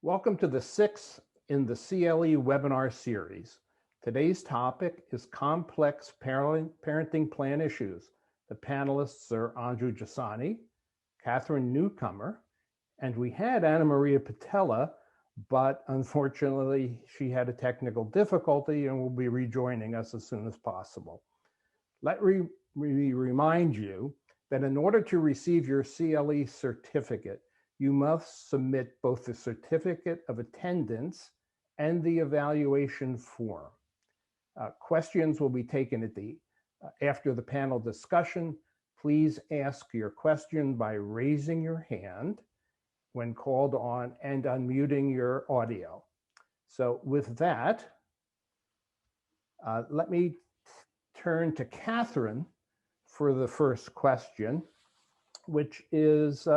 Welcome to the sixth in the CLE webinar series. Today's topic is complex parenting plan issues. The panelists are Anju Jasani, Catherine Newcomer, and we had Anna Maria Patella, but unfortunately she had a technical difficulty and will be rejoining us as soon as possible. Let me remind you that in order to receive your CLE certificate, you must submit both the certificate of attendance and the evaluation form. Questions will be taken at after the panel discussion. Please ask your question by raising your hand when called on and unmuting your audio. So with that, let me turn to Catherine for the first question, which is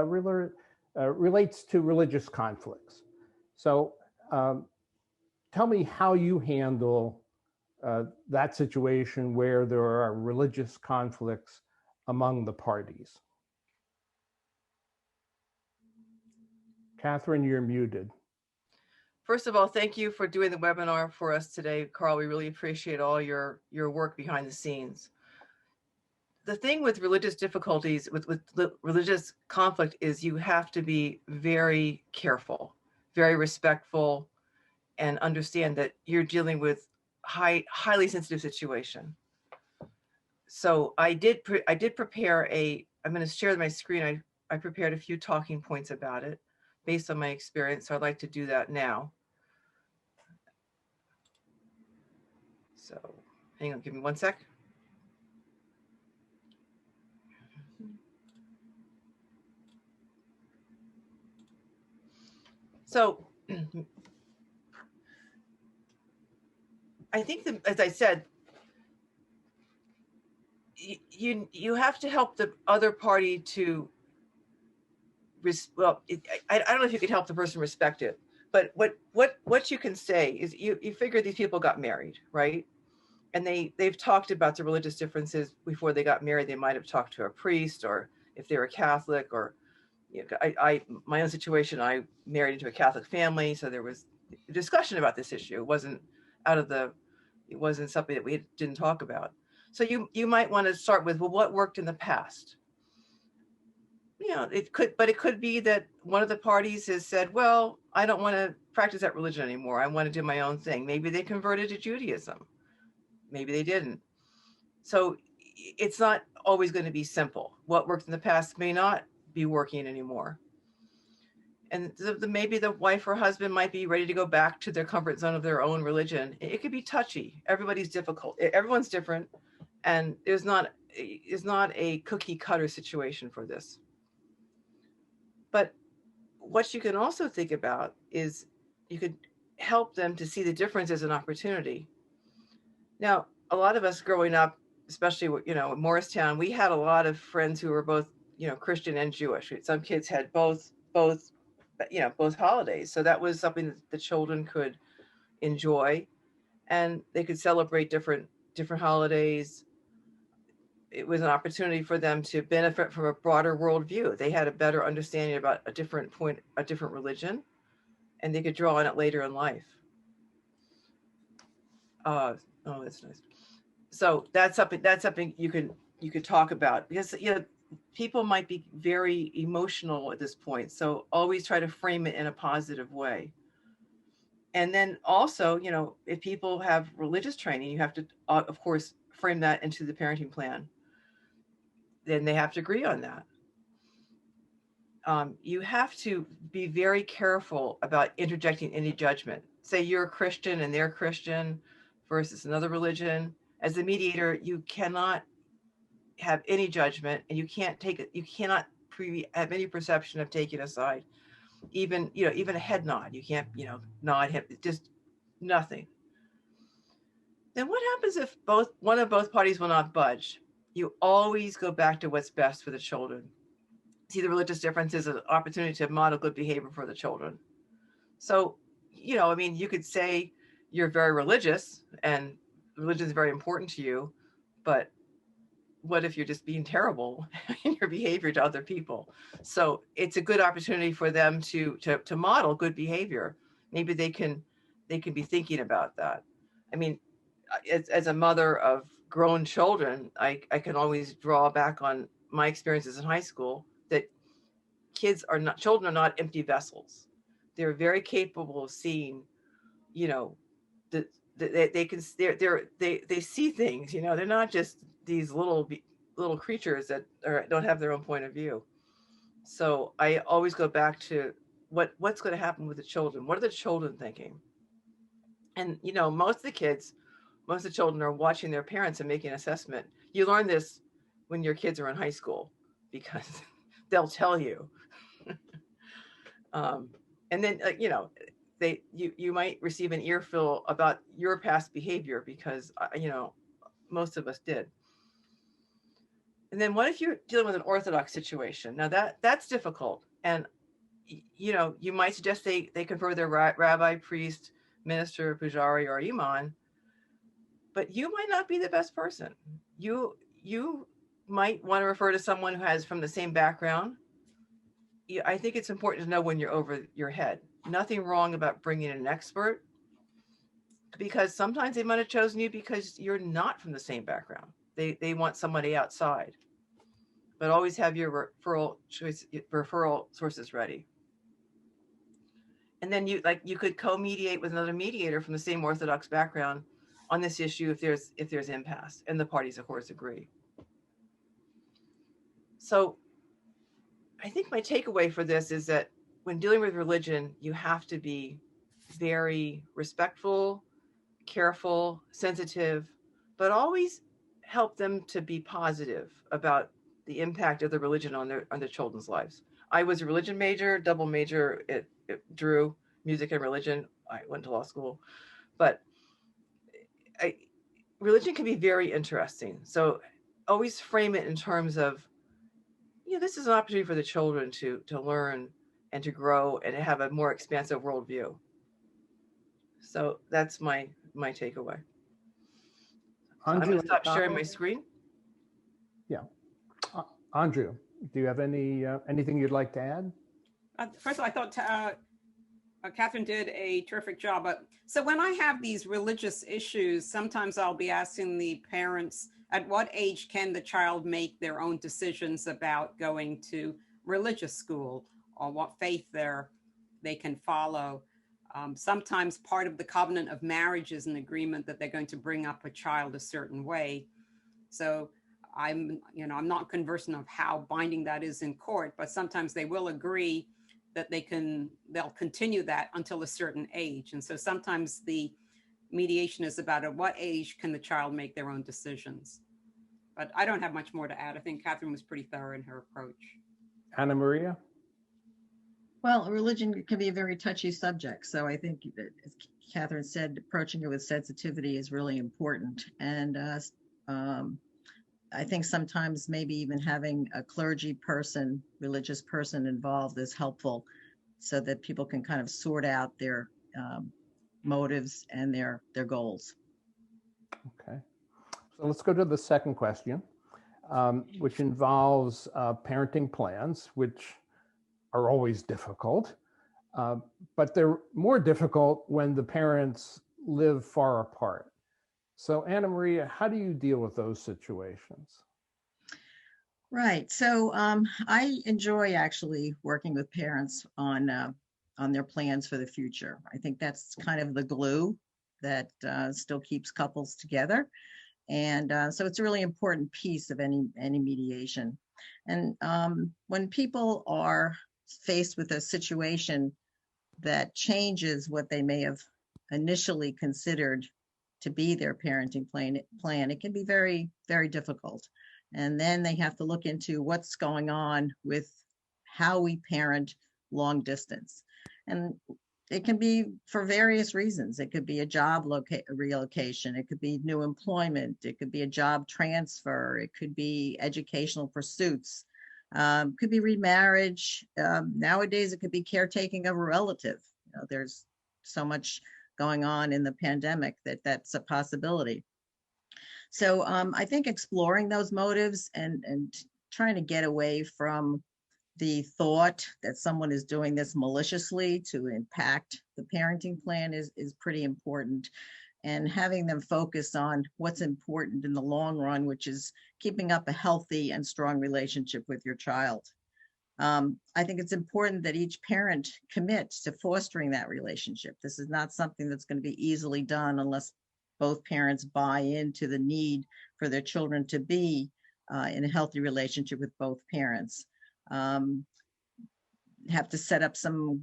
relates to religious conflicts. So tell me how you handle that situation where there are religious conflicts among the parties. Catherine, you're muted. First of all, thank you for doing the webinar for us today, Carl. We really appreciate all your work behind the scenes. The thing with religious difficulties, with religious conflict, is you have to be very careful, very respectful, and understand that you're dealing with highly sensitive situation. So I did prepare I'm going to share my screen. I prepared a few talking points about it based on my experience. So I'd like to do that now. So hang on, give me one sec. So I think that, as I said, you have to help the other party to, well, I don't know if you could help the person respect it, but what you can say is you figure these people got married, right? And they've talked about the religious differences before they got married. They might have talked to a priest, or if they were Catholic, or my own situation, I married into a Catholic family, so there was a discussion about this issue. It wasn't something that we didn't talk about. So you might want to start with, well, what worked in the past? It could be that one of the parties has said, well, I don't want to practice that religion anymore. I want to do my own thing. Maybe they converted to Judaism. Maybe they didn't. So it's not always going to be simple. What worked in the past may not be working anymore. And maybe the wife or husband might be ready to go back to their comfort zone of their own religion. It could be touchy. Everybody's difficult. Everyone's different. And it's not a cookie cutter situation for this. But what you can also think about is you could help them to see the difference as an opportunity. Now, a lot of us growing up, especially, in Morristown, we had a lot of friends who were both, Christian and Jewish. Some kids had both holidays. So that was something that the children could enjoy, and they could celebrate different holidays. It was an opportunity for them to benefit from a broader worldview. They had a better understanding about a different religion, and they could draw on it later in life. Oh, that's nice. So that's something you could talk about, because people might be very emotional at this point. So always try to frame it in a positive way. And then also, if people have religious training, you have to, of course, frame that into the parenting plan. Then they have to agree on that. You have to be very careful about interjecting any judgment. Say you're a Christian and they're Christian versus another religion. As a mediator, you cannot have any judgment, and you can't take it. You cannot have any perception of taking a side. Even a head nod. You can't nod him. Just nothing. Then what happens if one of both parties will not budge? You always go back to what's best for the children. See the religious difference as an opportunity to model good behavior for the children. So, you could say you're very religious and religion is very important to you, but what if you're just being terrible in your behavior to other people? So it's a good opportunity for them to model good behavior. Maybe they can be thinking about that. I mean, as a mother of grown children, I can always draw back on my experiences in high school that children are not empty vessels. They're very capable of seeing, you know, they see things, you know, they're not just these little creatures that don't have their own point of view. So I always go back to what's going to happen with the children. What are the children thinking? And, you know, most of the children are watching their parents and making an assessment. You learn this when your kids are in high school because they'll tell you. And then, you know, you might receive an earful about your past behavior because, you know, most of us did. And then what if you're dealing with an Orthodox situation? Now that's difficult. And, you know, you might suggest they confer their rabbi, priest, minister, pujari, or imam, but you might not be the best person. You might want to refer to someone who has from the same background. I think it's important to know when you're over your head. Nothing wrong about bringing in an expert, because sometimes they might have chosen you because you're not from the same background. They want somebody outside, but always have your referral sources ready. And then you could co-mediate with another mediator from the same Orthodox background on this issue if there's impasse, and the parties of course agree. So I think my takeaway for this is that when dealing with religion, you have to be very respectful, careful, sensitive, but always help them to be positive about the impact of the religion on their children's lives. I was a religion major, double major at Drew, music and religion. I went to law school, but religion can be very interesting. So always frame it in terms of, you know, this is an opportunity for the children to learn and to grow and to have a more expansive worldview. So that's my takeaway. So I'm going to stop sharing my screen. Yeah. Andrew, do you have anything you'd like to add? First of all, I thought Catherine did a terrific job. So when I have these religious issues, sometimes I'll be asking the parents, at what age can the child make their own decisions about going to religious school, or what faith they can follow? Sometimes part of the covenant of marriage is an agreement that they're going to bring up a child a certain way. So I'm not conversant of how binding that is in court, but sometimes they will agree that they'll continue that until a certain age. And so sometimes the mediation is about at what age can the child make their own decisions. But I don't have much more to add. I think Catherine was pretty thorough in her approach. Anna Maria? Well, religion can be a very touchy subject. So I think that, as Catherine said, approaching it with sensitivity is really important. And I think sometimes maybe even having a clergy person, religious person involved is helpful, so that people can kind of sort out their motives and their goals. Okay. So let's go to the second question, which involves parenting plans, which are always difficult, but they're more difficult when the parents live far apart. So Anna Maria, how do you deal with those situations? Right. So I enjoy actually working with parents on their plans for the future. I think that's kind of the glue that still keeps couples together. And so it's a really important piece of any mediation. And when people are faced with a situation that changes what they may have initially considered to be their parenting plan, it can be very, very difficult. And then they have to look into what's going on with how we parent long distance. And it can be for various reasons. It could be a job relocation. It could be new employment. It could be a job transfer. It could be educational pursuits. Could be remarriage. Nowadays, it could be caretaking of a relative. You know, there's so much going on in the pandemic that's a possibility. So I think exploring those motives and trying to get away from the thought that someone is doing this maliciously to impact the parenting plan is pretty important. And having them focus on what's important in the long run, which is keeping up a healthy and strong relationship with your child. I think it's important that each parent commits to fostering that relationship. This is not something that's going to be easily done unless both parents buy into the need for their children to be in a healthy relationship with both parents. Have to set up some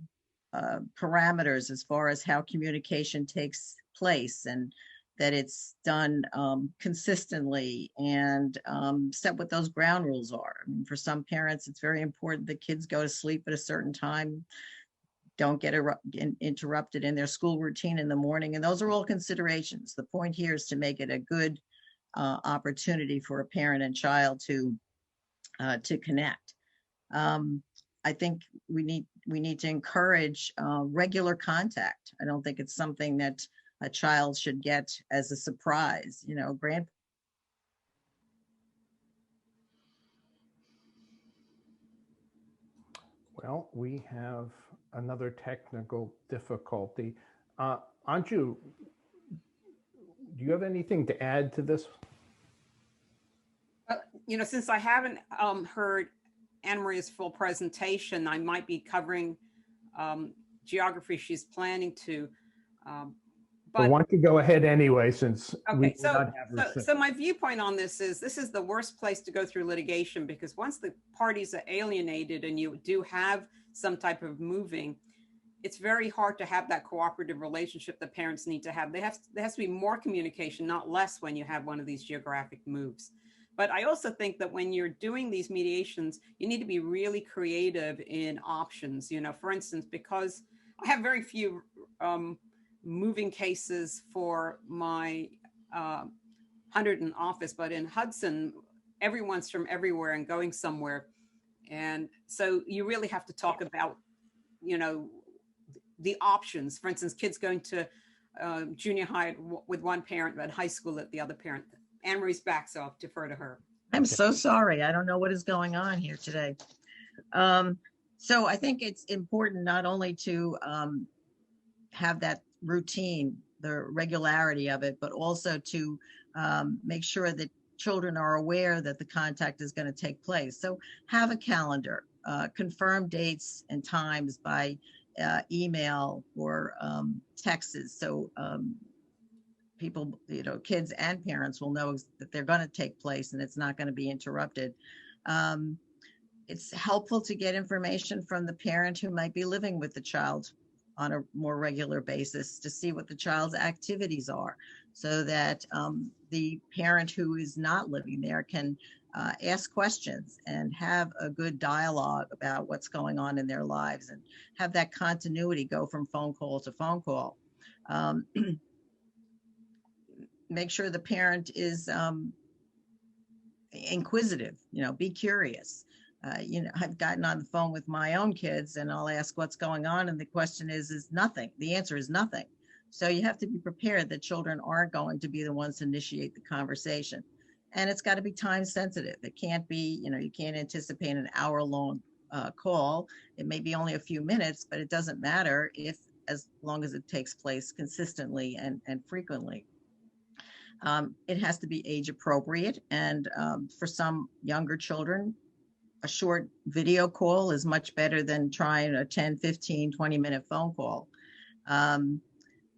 parameters as far as how communication takes place, and that it's done consistently, and set what those ground rules are. I mean, for some parents, it's very important that kids go to sleep at a certain time, don't get interrupted in their school routine in the morning, and those are all considerations. The point here is to make it a good opportunity for a parent and child to connect. I think we need to encourage regular contact. I don't think it's something that a child should get as a surprise. You know, Well, we have another technical difficulty. Anju, do you have anything to add to this? You know, since I haven't heard Anna Maria's full presentation, I might be covering geography she's planning to. But why don't you go ahead anyway, since we do not have her. So my viewpoint on this is the worst place to go through litigation, because once the parties are alienated and you do have some type of moving, it's very hard to have that cooperative relationship that parents need to have. There has to be more communication, not less, when you have one of these geographic moves. But I also think that when you're doing these mediations, you need to be really creative in options. You know, for instance, because I have very few moving cases for my Hunterdon office, but in Hudson, everyone's from everywhere and going somewhere. And so you really have to talk about, you know, the options. For instance, kids going to junior high with one parent, but high school at the other parent. Anne Marie's back, so I'll defer to her. I'm so sorry. I don't know what is going on here today. So I think it's important not only to have that routine, the regularity of it, but also to make sure that children are aware that the contact is going to take place. So have a calendar, confirm dates and times by email or texts. So people, you know, kids and parents will know that they're going to take place and it's not going to be interrupted. It's helpful to get information from the parent who might be living with the child on a more regular basis to see what the child's activities are, so that the parent who is not living there can ask questions and have a good dialogue about what's going on in their lives, and have that continuity go from phone call to phone call. Make sure the parent is inquisitive, you know, be curious. You know, I've gotten on the phone with my own kids and I'll ask what's going on, and the question is nothing. The answer is nothing. So you have to be prepared that children aren't going to be the ones to initiate the conversation. And it's got to be time sensitive. It can't be, you know, you can't anticipate an hour-long call. It may be only a few minutes, but it doesn't matter as long as it takes place consistently and frequently. It has to be age appropriate. And for some younger children, a short video call is much better than trying a 10, 15, 20-minute phone call.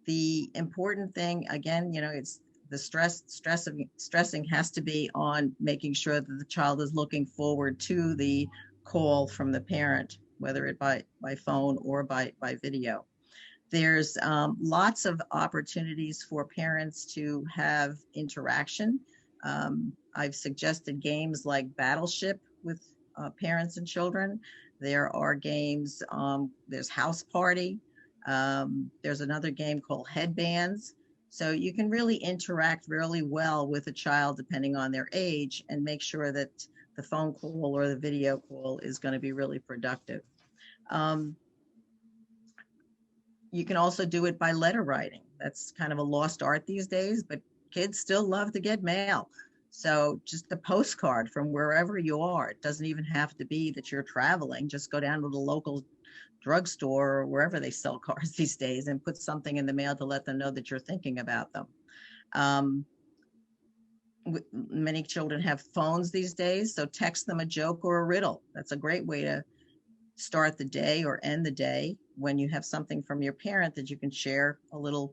The important thing, again, you know, it's the stressing has to be on making sure that the child is looking forward to the call from the parent, whether it by phone or by video. There's lots of opportunities for parents to have interaction. I've suggested games like Battleship with parents and children. There are games, there's House Party. There's another game called Headbands. So you can really interact really well with a child depending on their age, and make sure that the phone call or the video call is going to be really productive. You can also do it by letter writing. That's kind of a lost art these days, but kids still love to get mail. So just the postcard from wherever you are, it doesn't even have to be that you're traveling. Just go down to the local drugstore or wherever they sell cars these days and put something in the mail to let them know that you're thinking about them. Many children have phones these days, so text them a joke or a riddle. That's a great way to start the day or end the day when you have something from your parent that you can share a little,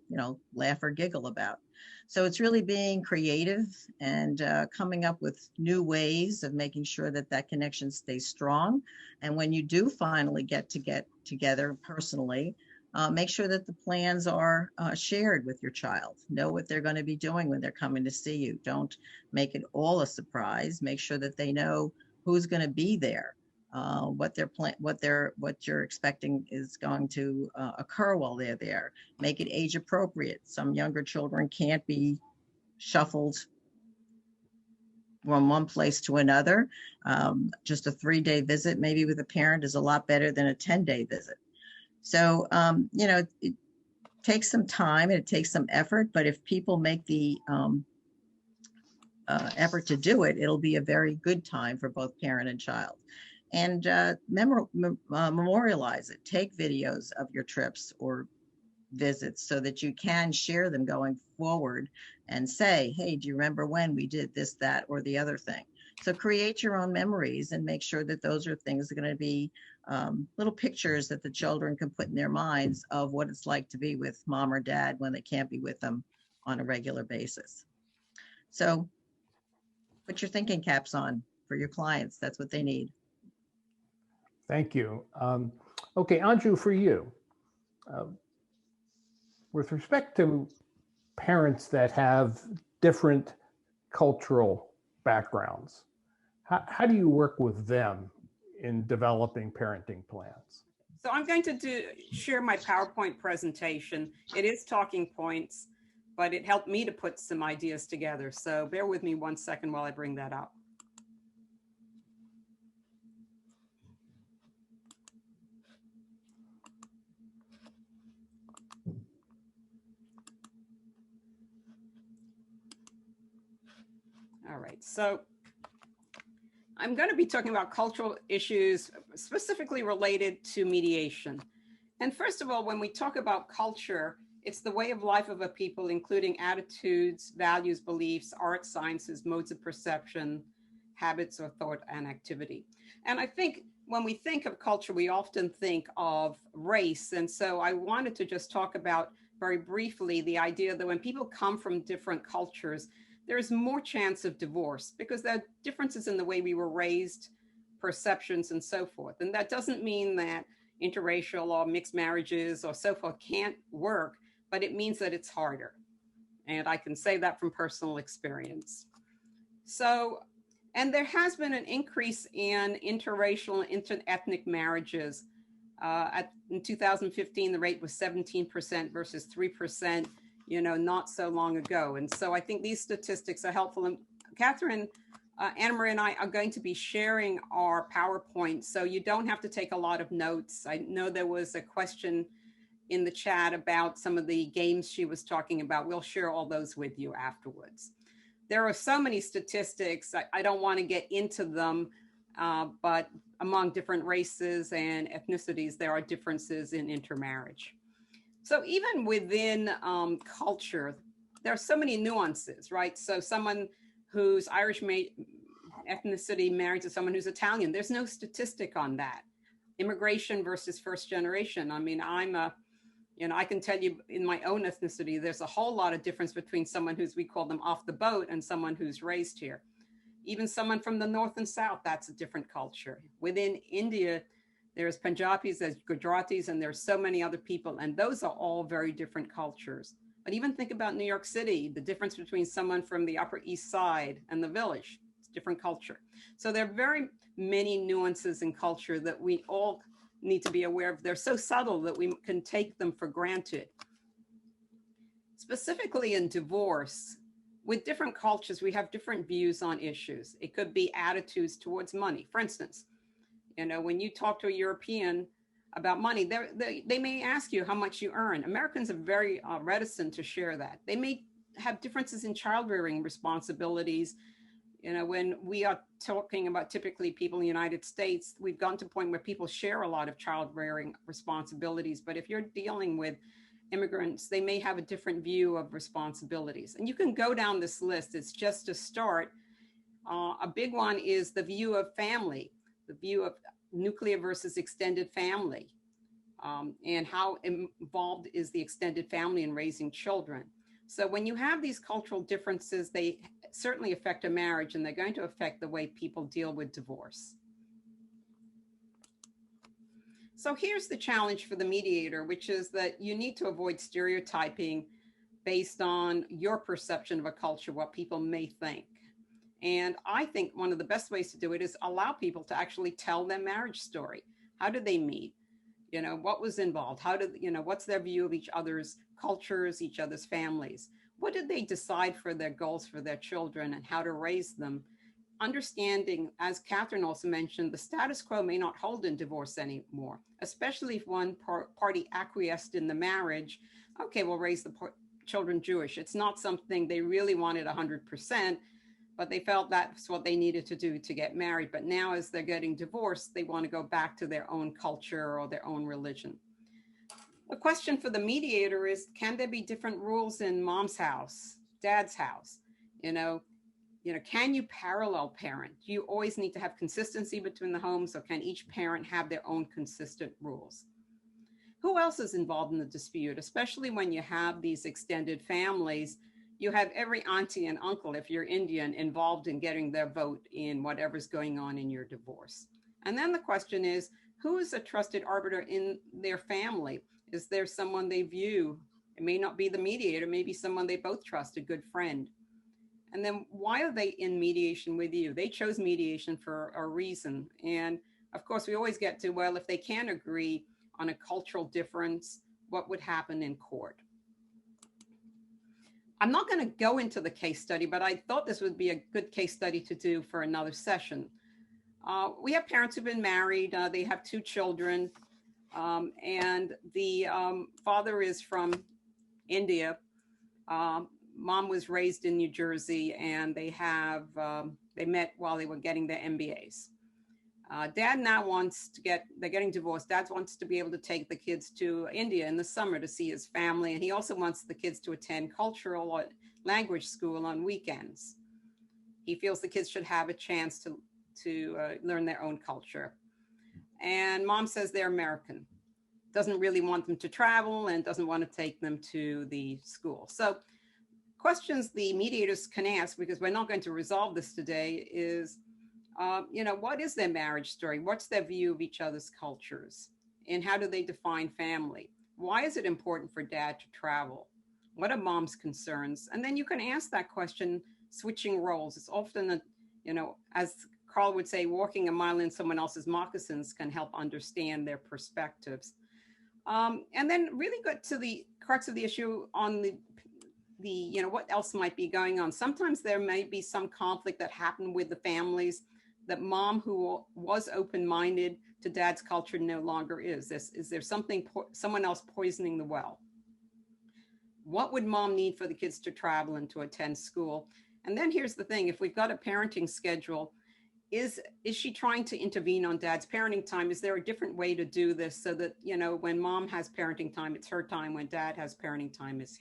laugh or giggle about. So it's really being creative and coming up with new ways of making sure that that connection stays strong. And when you do finally get together personally, make sure that the plans are shared with your child. Know what they're going to be doing when they're coming to see you. Don't make it all a surprise. Make sure that they know who's going to be there. What you're expecting is going to occur while they're there. Make it age appropriate. Some younger children can't be shuffled from one place to another. Just a 3-day visit, maybe with a parent, is a lot better than a 10-day visit. So, it takes some time and it takes some effort, but if people make the effort to do it, it'll be a very good time for both parent and child. And memorialize it. Take videos of your trips or visits so that you can share them going forward and say, hey, do you remember when we did this, that, or the other thing? So create your own memories and make sure that those are things that are going to be little pictures that the children can put in their minds of what it's like to be with mom or dad when they can't be with them on a regular basis. So put your thinking caps on for your clients. That's what they need. Thank you. Okay, Anju, for you. With respect to parents that have different cultural backgrounds, how do you work with them in developing parenting plans? So I'm going to share my PowerPoint presentation. It is talking points, but it helped me to put some ideas together. So bear with me 1 second while I bring that up. All right, so I'm going to be talking about cultural issues specifically related to mediation. And first of all, when we talk about culture, it's the way of life of a people, including attitudes, values, beliefs, art, sciences, modes of perception, habits of thought, and activity. And I think when we think of culture, we often think of race. And so I wanted to just talk about very briefly the idea that when people come from different cultures, there's more chance of divorce because there are differences in the way we were raised, perceptions, and so forth. And that doesn't mean that interracial or mixed marriages or so forth can't work, but it means that it's harder. And I can say that from personal experience. So, and there has been an increase in interracial and interethnic marriages. In 2015, the rate was 17% versus 3%. Not so long ago. And so I think these statistics are helpful. And Catherine, Anna Marie and I are going to be sharing our PowerPoint, so you don't have to take a lot of notes. I know there was a question in the chat about some of the games she was talking about. We'll share all those with you afterwards. There are so many statistics. I don't want to get into them, but among different races and ethnicities, there are differences in intermarriage. So even within culture, there are so many nuances, right? So someone who's Irish ethnicity married to someone who's Italian, there's no statistic on that. Immigration versus first generation. I mean, I can tell you in my own ethnicity, there's a whole lot of difference between someone we call them off the boat and someone who's raised here. Even someone from the North and South, that's a different culture. Within India, there's Punjabis, there's Gujaratis, and there's so many other people, and those are all very different cultures. But even think about New York City, the difference between someone from the Upper East Side and the Village, it's a different culture. So there are very many nuances in culture that we all need to be aware of. They're so subtle that we can take them for granted. Specifically in divorce, with different cultures, we have different views on issues. It could be attitudes towards money. For instance, when you talk to a European about money, they may ask you how much you earn. Americans are very reticent to share that. They may have differences in child rearing responsibilities. You know, when we are talking about typically people in the United States, we've gotten to a point where people share a lot of child rearing responsibilities. But if you're dealing with immigrants, they may have a different view of responsibilities. And you can go down this list. It's just a start. A big one is the view of family, the view of nuclear versus extended family, and how involved is the extended family in raising children. So when you have these cultural differences, they certainly affect a marriage, and they're going to affect the way people deal with divorce. So here's the challenge for the mediator, which is that you need to avoid stereotyping based on your perception of a culture, what people may think. And I think one of the best ways to do it is allow people to actually tell their marriage story. How did they meet? You know, what was involved? How did, you know, what's their view of each other's cultures, each other's families? What did they decide for their goals for their children and how to raise them? Understanding, as Catherine also mentioned, the status quo may not hold in divorce anymore, especially if one party acquiesced in the marriage. Okay, we'll raise the children Jewish. It's not something they really wanted 100%, but they felt that's what they needed to do to get married. But now as they're getting divorced, they want to go back to their own culture or their own religion. The question for the mediator is, can there be different rules in mom's house, dad's house? You know, can you parallel parent? Do you always need to have consistency between the homes, or can each parent have their own consistent rules? Who else is involved in the dispute, especially when you have these extended families? You have every auntie and uncle, if you're Indian, involved in getting their vote in whatever's going on in your divorce. And then the question is, who is a trusted arbiter in their family? Is there someone they view? It may not be the mediator, maybe someone they both trust, a good friend. And then why are they in mediation with you? They chose mediation for a reason. And of course, we always get to, well, if they can't agree on a cultural difference, what would happen in court? I'm not going to go into the case study, but I thought this would be a good case study to do for another session. We have parents who've been married. They have 2 children, and the father is from India. Mom was raised in New Jersey, and they met while they were getting their MBAs. Dad now they're getting divorced. Dad wants to be able to take the kids to India in the summer to see his family. And he also wants the kids to attend cultural or language school on weekends. He feels the kids should have a chance to learn their own culture. And mom says they're American, doesn't really want them to travel and doesn't want to take them to the school. So questions the mediators can ask, because we're not going to resolve this today, is, what is their marriage story? What's their view of each other's cultures? And how do they define family? Why is it important for dad to travel? What are mom's concerns? And then you can ask that question, switching roles. It's often, as Carl would say, walking a mile in someone else's moccasins can help understand their perspectives. And then really get to the crux of the issue on the what else might be going on. Sometimes there may be some conflict that happened with the families that mom, who was open-minded to dad's culture, no longer is. Is there someone else poisoning the well? What would mom need for the kids to travel and to attend school? And then here's the thing, if we've got a parenting schedule, is she trying to intervene on dad's parenting time? Is there a different way to do this so that, when mom has parenting time, it's her time. When dad has parenting time, it's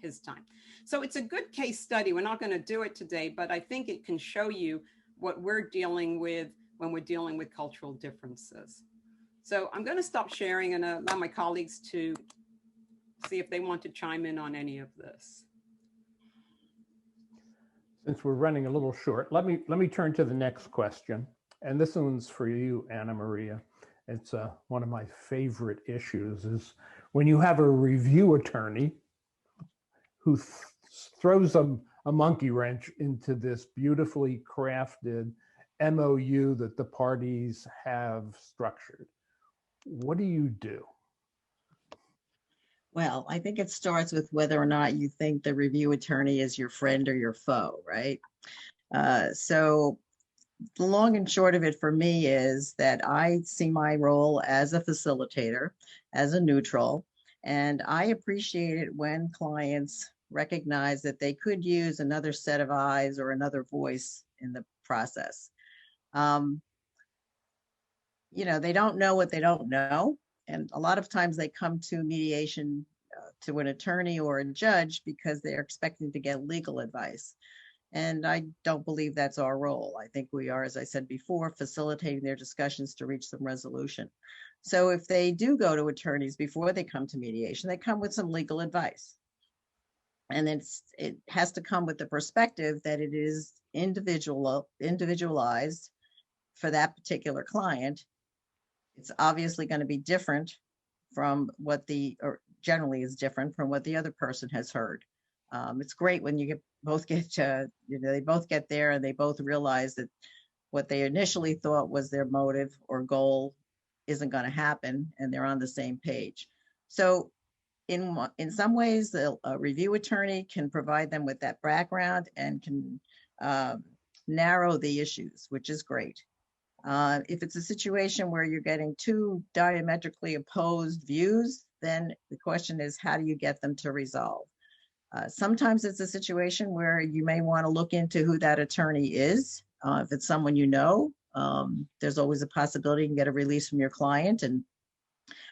his time. So it's a good case study. We're not going to do it today, but I think it can show you what we're dealing with when we're dealing with cultural differences. So I'm going to stop sharing and allow my colleagues to see if they want to chime in on any of this. Since we're running a little short, let me turn to the next question. And this one's for you, Anna Maria. It's one of my favorite issues, is when you have a review attorney who throws a monkey wrench into this beautifully crafted MOU that the parties have structured. What do you do? Well, I think it starts with whether or not you think the review attorney is your friend or your foe, right? So the long and short of it for me is that I see my role as a facilitator, as a neutral, and I appreciate it when clients recognize that they could use another set of eyes or another voice in the process. They don't know what they don't know. And a lot of times they come to mediation to an attorney or a judge because they're expecting to get legal advice. And I don't believe that's our role. I think we are, as I said before, facilitating their discussions to reach some resolution. So if they do go to attorneys before they come to mediation, they come with some legal advice. And it has to come with the perspective that it is individualized for that particular client. It's obviously going to be different from or generally is different from what the other person has heard. It's great when they both get there and they both realize that what they initially thought was their motive or goal isn't going to happen, and they're on the same page. So in some ways, a review attorney can provide them with that background and can narrow the issues, which is great. If it's a situation where you're getting two diametrically opposed views, then the question is, how do you get them to resolve? Sometimes it's a situation where you may want to look into who that attorney is. If it's someone you know, there's always a possibility you can get a release from your client and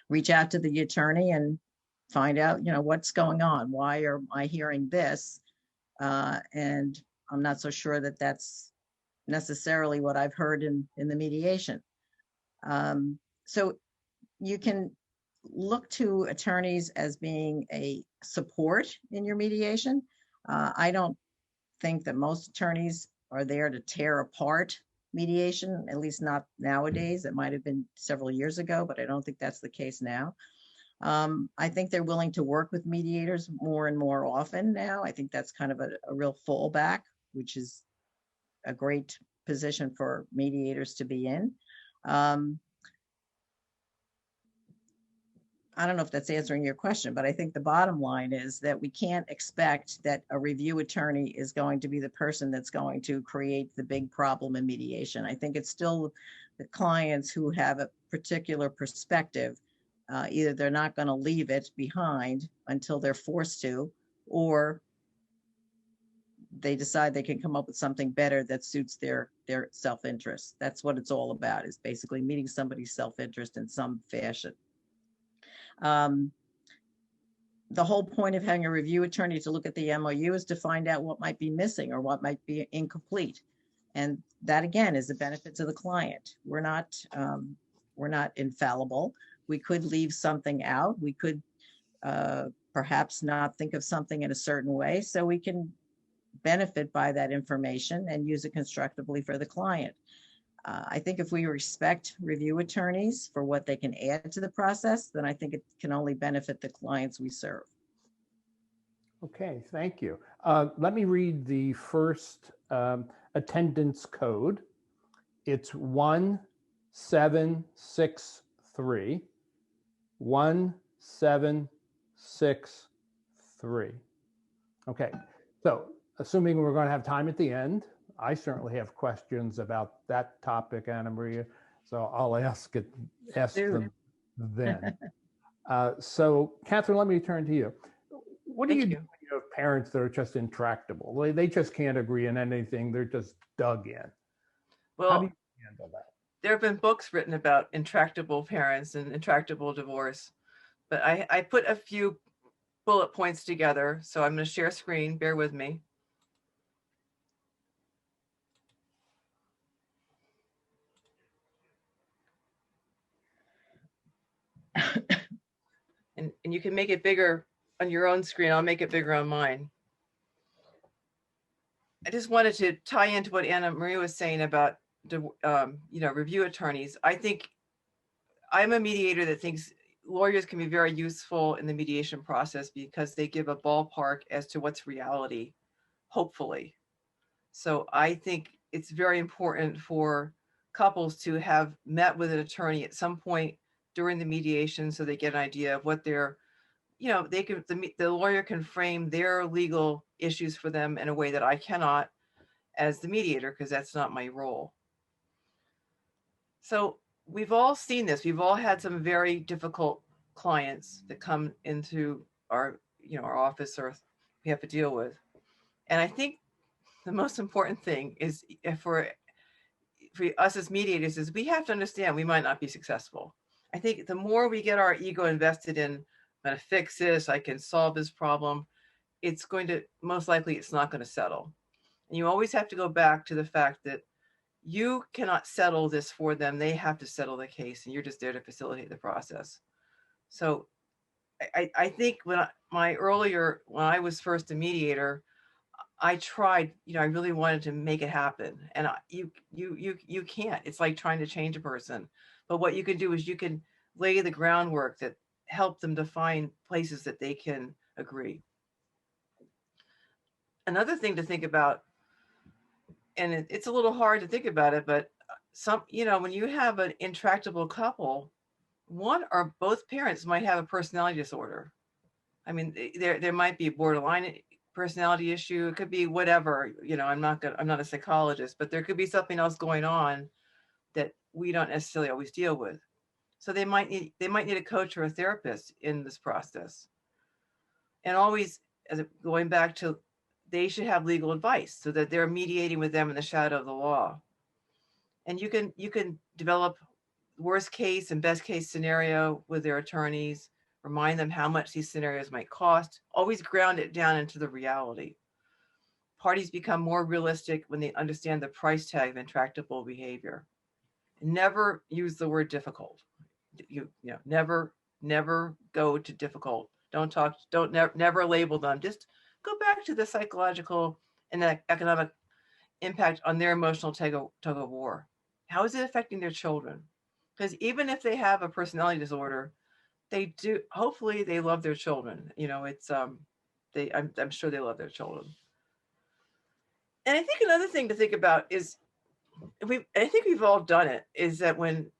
reach out to the attorney and find out, what's going on. Why am I hearing this? And I'm not so sure that that's necessarily what I've heard in the mediation. So you can look to attorneys as being a support in your mediation. I don't think that most attorneys are there to tear apart mediation, at least not nowadays. It might have been several years ago, but I don't think that's the case now. I think they're willing to work with mediators more and more often now. I think that's kind of a real fallback, which is a great position for mediators to be in. I don't know if that's answering your question, but I think the bottom line is that we can't expect that a review attorney is going to be the person that's going to create the big problem in mediation. I think it's still the clients who have a particular perspective. Either they're not going to leave it behind until they're forced to, or they decide they can come up with something better that suits their self-interest. That's what it's all about, is basically meeting somebody's self-interest in some fashion. The whole point of having a review attorney to look at the MOU is to find out what might be missing or what might be incomplete. And that, again, is a benefit to the client. We're not infallible. We could leave something out. We could perhaps not think of something in a certain way, so we can benefit by that information and use it constructively for the client. I think if we respect review attorneys for what they can add to the process, then I think it can only benefit the clients we serve. Okay, thank you. Let me read the first attendance code. It's 1763. 1763. Okay, so assuming we're going to have time at the end, I certainly have questions about that topic, Anna Maria, so I'll ask them then. So, Catherine, let me turn to you. What do you do when you have parents that are just intractable? They just can't agree on anything. They're just dug in. Well, how do you handle that? There have been books written about intractable parents and intractable divorce, but I put a few bullet points together. So I'm going to share screen. Bear with me. And you can make it bigger on your own screen. I'll make it bigger on mine. I just wanted to tie into what Anna Maria was saying about review attorneys. I think I'm a mediator that thinks lawyers can be very useful in the mediation process because they give a ballpark as to what's reality, hopefully. So I think it's very important for couples to have met with an attorney at some point during the mediation so they get an idea of what the lawyer can frame their legal issues for them in a way that I cannot as the mediator, because that's not my role. So we've all seen this. We've all had some very difficult clients that come into our office or we have to deal with. And I think the most important thing is for us as mediators is we have to understand we might not be successful. I think the more we get our ego invested in, I'm going to fix this, I can solve this problem, it's going to, most likely it's not going to settle. And you always have to go back to the fact that you cannot settle this for them. They have to settle the case, and you're just there to facilitate the process. So I think when I was first a mediator, I tried, I really wanted to make it happen. And you can't. It's like trying to change a person. But what you can do is you can lay the groundwork that help them to find places that they can agree. Another thing to think about, and it's a little hard to think about it, but when you have an intractable couple, one or both parents might have a personality disorder. I mean, there might be a borderline personality issue. It could be whatever, I'm not a psychologist, but there could be something else going on that we don't necessarily always deal with. So they might need a coach or a therapist in this process. And always, going back to, they should have legal advice so that they're mediating with them in the shadow of the law. And you can develop worst case and best case scenario with their attorneys, remind them how much these scenarios might cost, always ground it down into the reality. Parties become more realistic when they understand the price tag of intractable behavior. Never use the word difficult. Never go to difficult. Never label them. Just go back to the psychological and economic impact on their emotional tug of war. How is it affecting their children? Because even if they have a personality disorder, hopefully they love their children. I'm sure they love their children. And I think another thing to think about is, I think we've all done it, is that when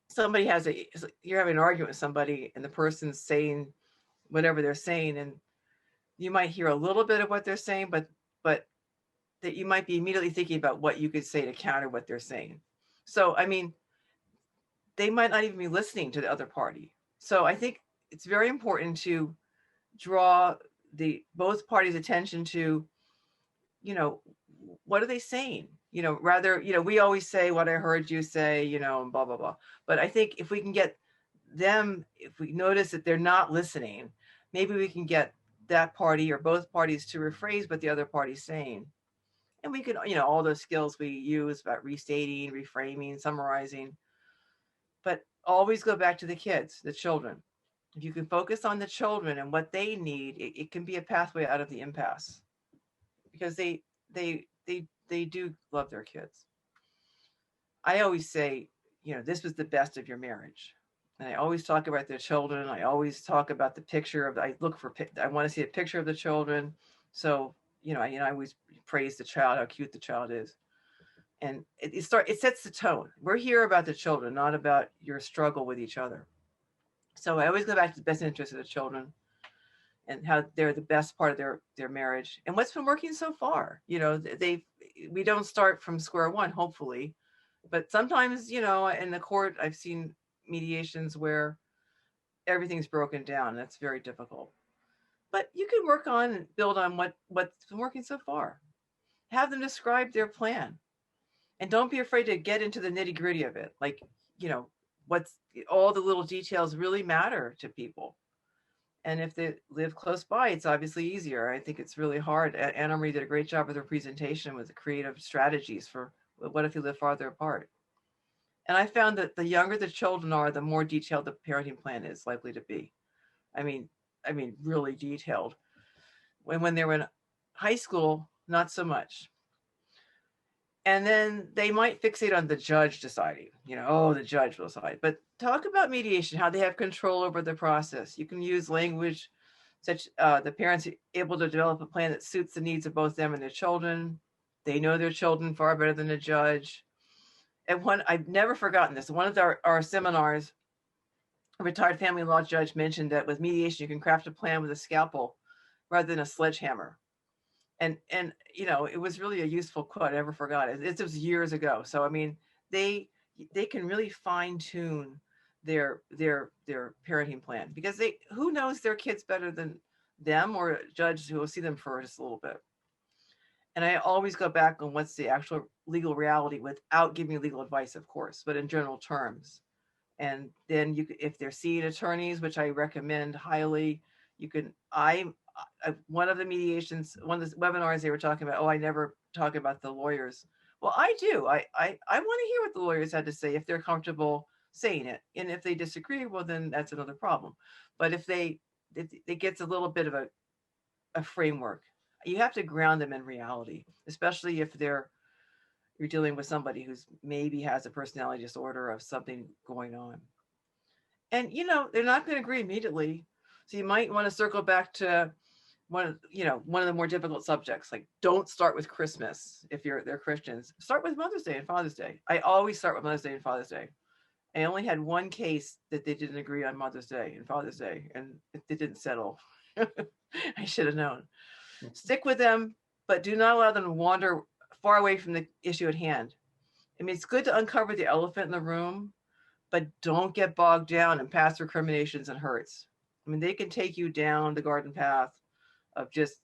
somebody you're having an argument with somebody and the person's saying whatever they're saying, and you might hear a little bit of what they're saying, but that you might be immediately thinking about what you could say to counter what they're saying. So, I mean, they might not even be listening to the other party. So I think it's very important to draw both parties' attention to, what are they saying? Rather, we always say what I heard you say, and blah, blah, blah. But I think if we can get them, if we notice that they're not listening, maybe we can get that party or both parties to rephrase what the other party's saying. And we can, all those skills we use about restating, reframing, summarizing, but always go back to the kids, the children. If you can focus on the children and what they need, it can be a pathway out of the impasse, because they do love their kids. I always say, this was the best of your marriage. And I always talk about their children. I always talk about the picture I want to see a picture of the children. So, I always praise the child, how cute the child is. And it sets the tone. We're here about the children, not about your struggle with each other. So I always go back to the best interest of the children and how they're the best part of their marriage and what's been working so far. We don't start from square one, hopefully, but sometimes, in the court, I've seen mediations where everything's broken down. That's very difficult. But you can work on and build on what's been working so far. Have them describe their plan. And don't be afraid to get into the nitty-gritty of it. Like, what's all the little details really matter to people. And if they live close by, it's obviously easier. I think it's really hard. Anna Marie did a great job with her presentation with the creative strategies for what if you live farther apart. And I found that the younger the children are, the more detailed the parenting plan is likely to be. I mean, really detailed. When they were in high school, not so much. And then they might fixate on the judge deciding, the judge will decide. But talk about mediation, how they have control over the process. You can use language such the parents are able to develop a plan that suits the needs of both them and their children. They know their children far better than the judge. And I've never forgotten this. One of our seminars, a retired family law judge mentioned that with mediation, you can craft a plan with a scalpel rather than a sledgehammer. And it was really a useful quote. I never forgot it. It was years ago. So, I mean, they can really fine tune their parenting plan, because who knows their kids better than them or a judge who will see them for just a little bit. And I always go back on what's the actual legal reality without giving legal advice, of course, but in general terms. And then if they're seeing attorneys, which I recommend highly, you can, one of the mediations, one of the webinars they were talking about, I never talk about the lawyers. Well, I do. I want to hear what the lawyers had to say if they're comfortable saying it. And if they disagree, well, then that's another problem. But if it gets a little bit of a framework, you have to ground them in reality, especially if you're dealing with somebody who's maybe has a personality disorder of something going on. And, they're not going to agree immediately. So you might want to circle back to one of the more difficult subjects, like don't start with Christmas. If they're Christians, start with Mother's Day and Father's Day. I always start with Mother's Day and Father's Day. I only had one case that they didn't agree on Mother's Day and Father's Day, and it didn't settle. I should have known. Stick with them, but do not allow them to wander far away from the issue at hand. I mean, it's good to uncover the elephant in the room, but don't get bogged down in past recriminations and hurts. I mean, they can take you down the garden path of just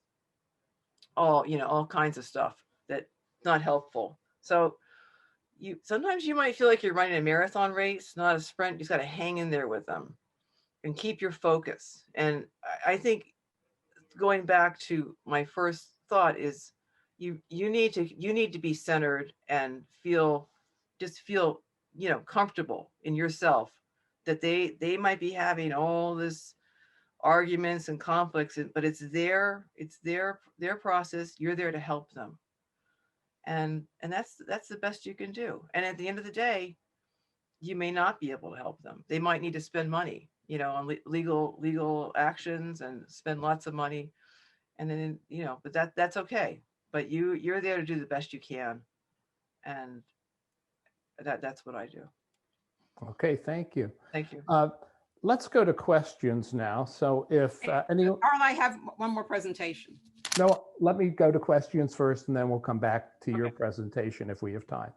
all kinds of stuff that's not helpful. So sometimes you might feel like you're running a marathon race, not a sprint. You just got to hang in there with them and keep your focus. And I think going back to my first thought is you need to be centered and feel comfortable in yourself, that they might be having all this arguments and conflicts, but it's their process. You're there to help them. And that's the best you can do. And at the end of the day, you may not be able to help them. They might need to spend money, on legal actions and spend lots of money. And then, but that's okay. But you're there to do the best you can. And that's what I do. Okay, thank you. Thank you. Let's go to questions now. So if anyone... Carl, I have one more presentation. No, let me go to questions first, and then we'll come back to your presentation if we have time.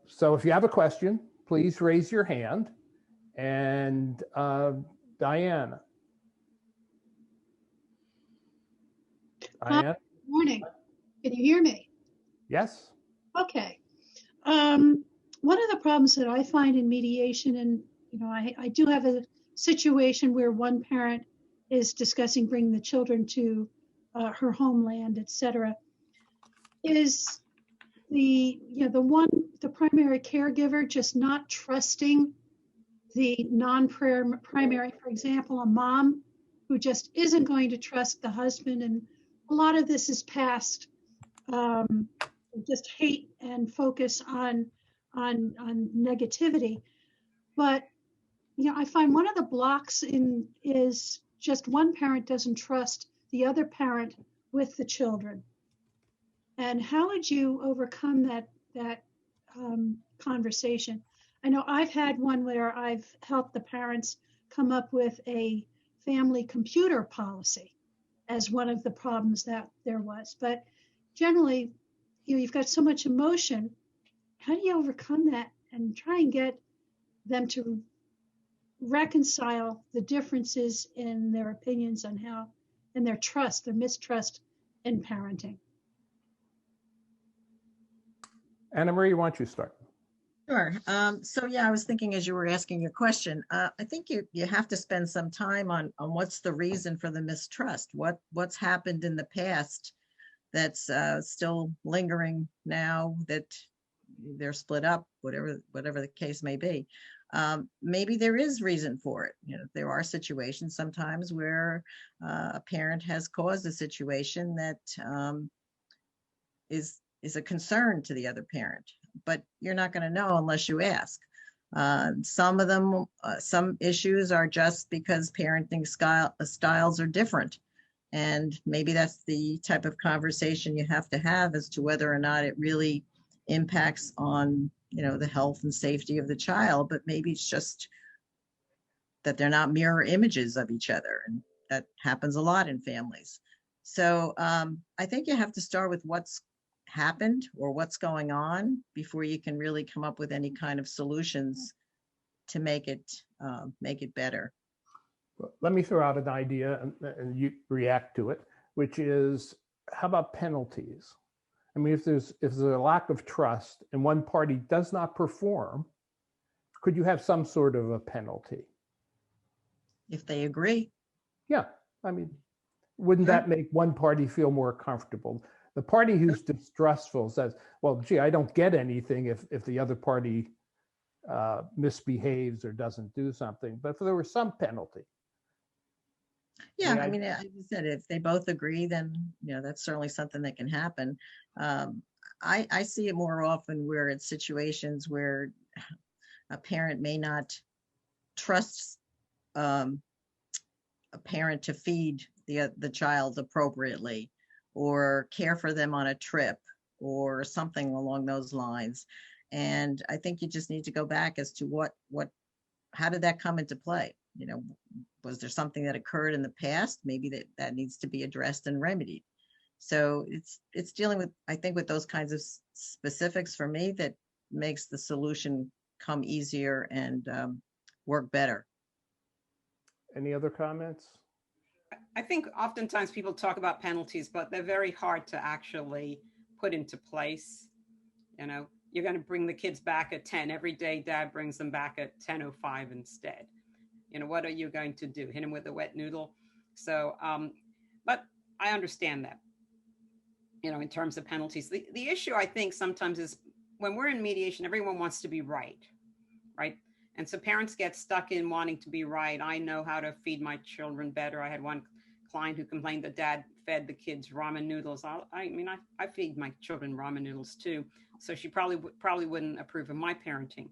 So if you have a question, please raise your hand. And Diana. Good morning. Can you hear me? Yes. Okay. One of the problems that I find in mediation, and I do have a situation where one parent is discussing bringing the children to her homeland, etc., is the primary caregiver just not trusting the non-primary, for example, a mom who just isn't going to trust the husband, and a lot of this is past just hate and focus on negativity. But I find one of the blocks is just one parent doesn't trust the other parent with the children. And how would you overcome that conversation? I know I've had one where I've helped the parents come up with a family computer policy as one of the problems that there was. But generally, you've got so much emotion. How do you overcome that and try and get them to reconcile the differences in their opinions on how, and their mistrust in parenting? Anna Marie, why don't you start? Sure. So yeah, I was thinking as you were asking your question, I think you have to spend some time on what's the reason for the mistrust, what's happened in the past that's still lingering now that they're split up, whatever the case may be. Maybe there is reason for it. There are situations sometimes where a parent has caused a situation that is a concern to the other parent, but you're not going to know unless you ask. Some of them, some issues are just because parenting styles are different. And maybe that's the type of conversation you have to have as to whether or not it really impacts on, the health and safety of the child, but maybe it's just that they're not mirror images of each other. And that happens a lot in families. So I think you have to start with what's happened or what's going on before you can really come up with any kind of solutions to make it better. Let me throw out an idea and you react to it, which is, how about penalties? I mean, if there's a lack of trust and one party does not perform, could you have some sort of a penalty? If they agree. Yeah, I mean, wouldn't that make one party feel more comfortable? The party who's distrustful says, well, gee, I don't get anything if the other party misbehaves or doesn't do something. But if there was some penalty. Yeah, I mean, as I said, if they both agree, then, that's certainly something that can happen. I see it more often where it's situations where a parent may not trust a parent to feed the child appropriately or care for them on a trip or something along those lines. And I think you just need to go back as to how did that come into play? Was there something that occurred in the past? Maybe that needs to be addressed and remedied. So it's dealing with, I think, with those kinds of specifics for me that makes the solution come easier and work better. Any other comments? I think oftentimes people talk about penalties, but they're very hard to actually put into place. You're going to bring the kids back at 10. Every day, dad brings them back at 10:05 instead. What are you going to do? Hit them with a wet noodle? So, but I understand that, in terms of penalties. The issue, I think, sometimes is when we're in mediation, everyone wants to be right? And so parents get stuck in wanting to be right. I know how to feed my children better. I had one client who complained that dad fed the kids ramen noodles. I feed my children ramen noodles too. So she probably wouldn't approve of my parenting.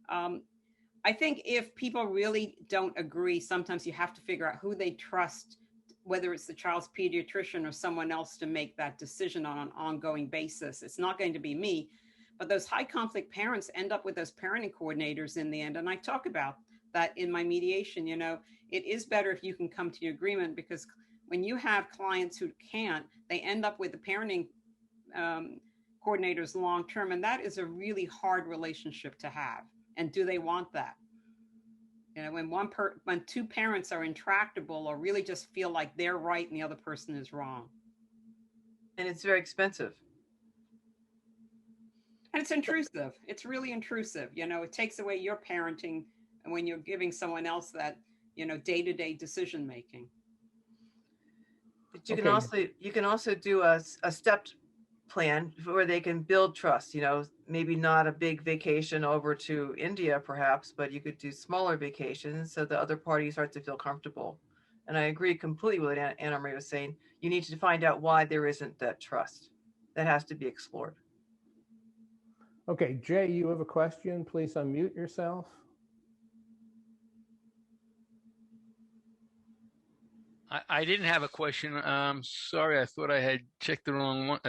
I think if people really don't agree, sometimes you have to figure out who they trust, whether it's the child's pediatrician or someone else, to make that decision on an ongoing basis. It's not going to be me. But those high conflict parents end up with those parenting coordinators in the end. And I talk about that in my mediation. It is better if you can come to an agreement, because when you have clients who can't, they end up with the parenting coordinators long term. And that is a really hard relationship to have. And do they want that? When two parents are intractable or really just feel like they're right and the other person is wrong. And it's very expensive. And it's intrusive. It's really intrusive. It takes away your parenting and when you're giving someone else that, day-to-day decision making. But you can also do a stepped plan where they can build trust, maybe not a big vacation over to India perhaps, but you could do smaller vacations so the other party starts to feel comfortable. And I agree completely with what Anna Marie was saying. You need to find out why there isn't that trust. That has to be explored. Okay, Jay, you have a question. Please unmute yourself. I didn't have a question. Sorry, I thought I had checked the wrong one.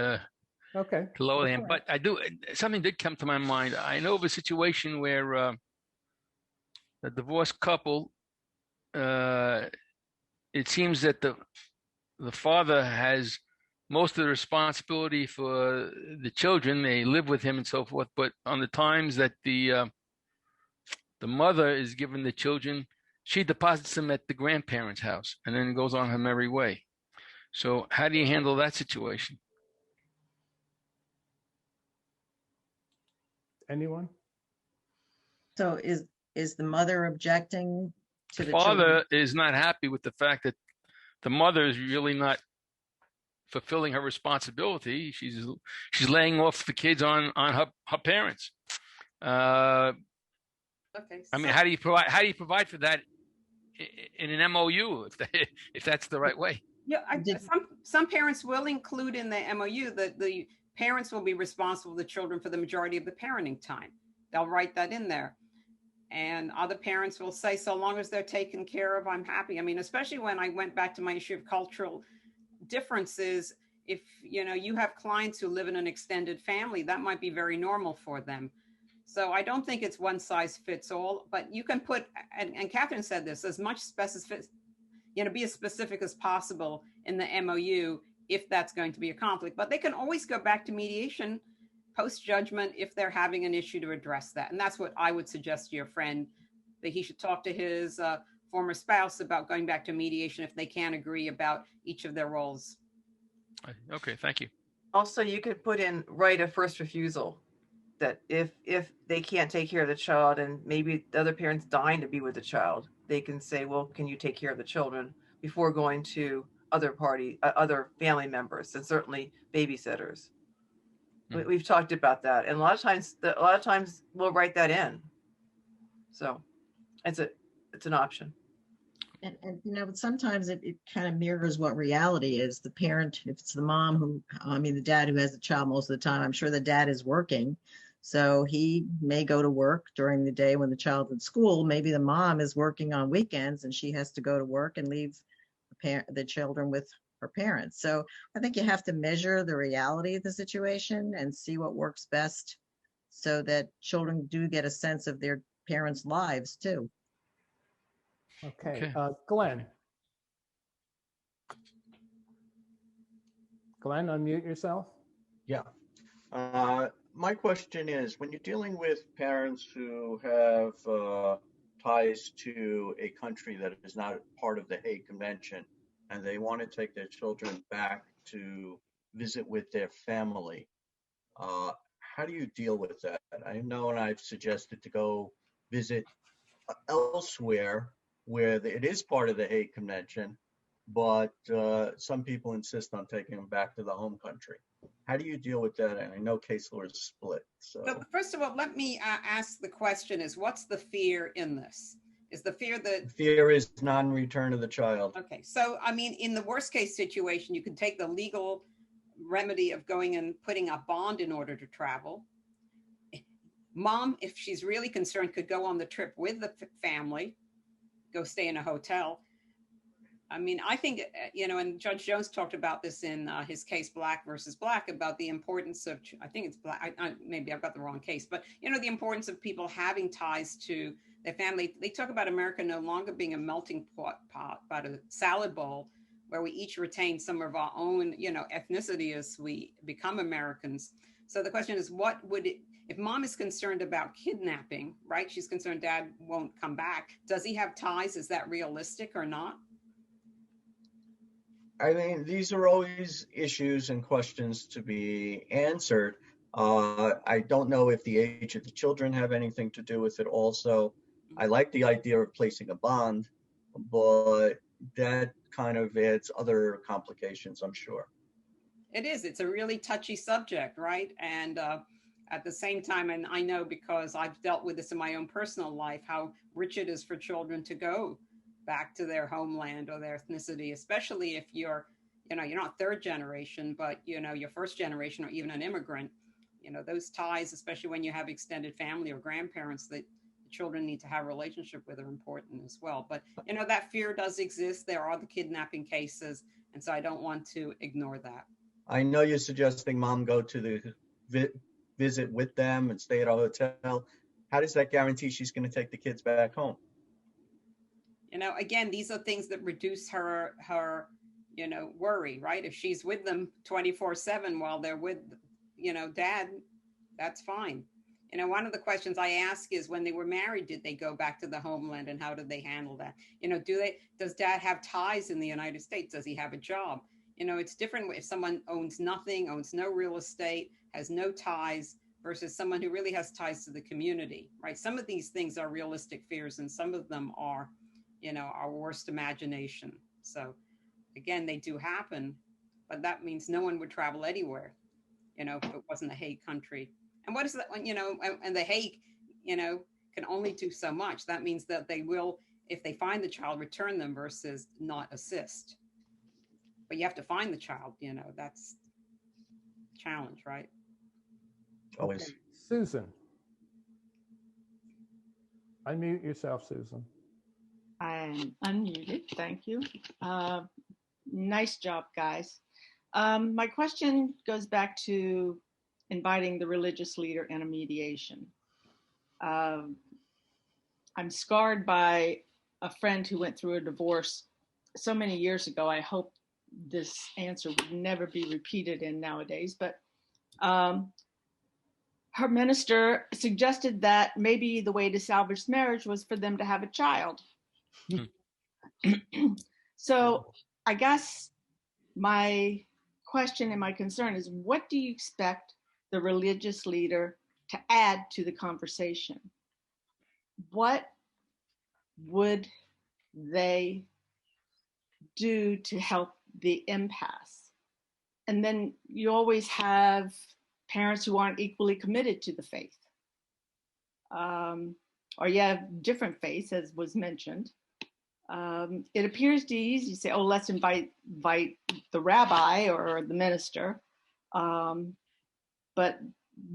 Okay. To lower hand, but I do. Something did come to my mind. I know of a situation where a divorced couple. It seems that the father has most of the responsibility for the children. They live with him and so forth. But on the times that the mother is given the children, she deposits them at the grandparents' house and then goes on her merry way. So how do you handle that situation? Anyone? So is the mother objecting to the the father children? is not happy with the fact that the mother is really not fulfilling her responsibility. She's laying off the kids on her parents. Okay. I mean, how do you provide for that in an MOU if that's the right way? Yeah, some parents will include in the MOU that the parents will be responsible for the children for the majority of the parenting time. They'll write that in there. And other parents will say, so long as they're taken care of, I'm happy. I mean, especially when I went back to my issue of cultural differences, if you have clients who live in an extended family, that might be very normal for them. So I don't think it's one size fits all, but you can put, and Catherine said this, as much specificity, be as specific as possible in the MOU if that's going to be a conflict. But they can always go back to mediation post-judgment if they're having an issue to address that. And that's what I would suggest to your friend, that he should talk to his former spouse about going back to mediation if they can't agree about each of their roles. Okay, thank you. Also, you could put in right of first refusal, that if they can't take care of the child and maybe the other parent's dying to be with the child, they can say, well, can you take care of the children before going to other family members, and certainly babysitters. We've talked about that, and a lot of times we'll write that in. So it's an option. And sometimes it kind of mirrors what reality is. The parent, if it's the mom the dad who has the child most of the time, I'm sure the dad is working. So he may go to work during the day when the child's in school. Maybe the mom is working on weekends and she has to go to work and leave the children with her parents. So I think you have to measure the reality of the situation and see what works best so that children do get a sense of their parents' lives too. Okay, Glenn. Glenn, unmute yourself. Yeah. My question is, when you're dealing with parents who have ties to a country that is not part of the Hague Convention, and they want to take their children back to visit with their family, how do you deal with that? I know, and I've suggested to go visit elsewhere where it is part of the Hague Convention, but some people insist on taking them back to the home country. How do you deal with that? And I know case law is split. So first of all, let me ask the question is, what's the fear in this? Is the fear that... Fear is non-return of the child. Okay, so I mean, in the worst case situation, you can take the legal remedy of going and putting a bond in order to travel. Mom, if she's really concerned, could go on the trip with the family, go stay in a hotel. I mean, I think, and Judge Jones talked about this in his case, Black versus Black, about the importance of, I think it's Black, maybe I've got the wrong case, but, the importance of people having ties to their family. They talk about America no longer being a melting pot, but a salad bowl where we each retain some of our own, ethnicity as we become Americans. So the question is, if mom is concerned about kidnapping, right? She's concerned dad won't come back. Does he have ties? Is that realistic or not? I mean, these are always issues and questions to be answered. I don't know if the age of the children have anything to do with it also. I like the idea of placing a bond, but that kind of adds other complications, I'm sure. It is. It's a really touchy subject, right? And at the same time, and I know because I've dealt with this in my own personal life, how rich it is for children to go back to their homeland or their ethnicity, especially if you're not third generation, but, you're first generation or even an immigrant. Those ties, especially when you have extended family or grandparents that the children need to have a relationship with, are important as well. But, that fear does exist. There are the kidnapping cases. And so I don't want to ignore that. I know you're suggesting mom go to the visit with them and stay at a hotel. How does that guarantee she's going to take the kids back home? Again, these are things that reduce her worry, right? If she's with them 24/7 while they're with, dad, that's fine. One of the questions I ask is, when they were married, did they go back to the homeland, and how did they handle that? Does dad have ties in the United States? Does he have a job? It's different if someone owns nothing, owns no real estate, has no ties, versus someone who really has ties to the community, right? Some of these things are realistic fears, and some of them are, our worst imagination. So again, they do happen, but that means no one would travel anywhere, if it wasn't a Hague country. And what is that, and the Hague, can only do so much. That means that they will, if they find the child, return them versus not assist. But you have to find the child, that's a challenge, right? Always. Okay. Susan. Unmute yourself, Susan. I'm unmuted, thank you. Nice job, guys. My question goes back to inviting the religious leader in a mediation. I'm scarred by a friend who went through a divorce so many years ago. I hope this answer would never be repeated in nowadays, but her minister suggested that maybe the way to salvage marriage was for them to have a child. So I guess my question and my concern is, what do you expect the religious leader to add to the conversation? What would they do to help the impasse? And then you always have parents who aren't equally committed to the faith. Or you have different faiths, as was mentioned. It appears to be easy to say, oh, let's invite the rabbi or the minister. But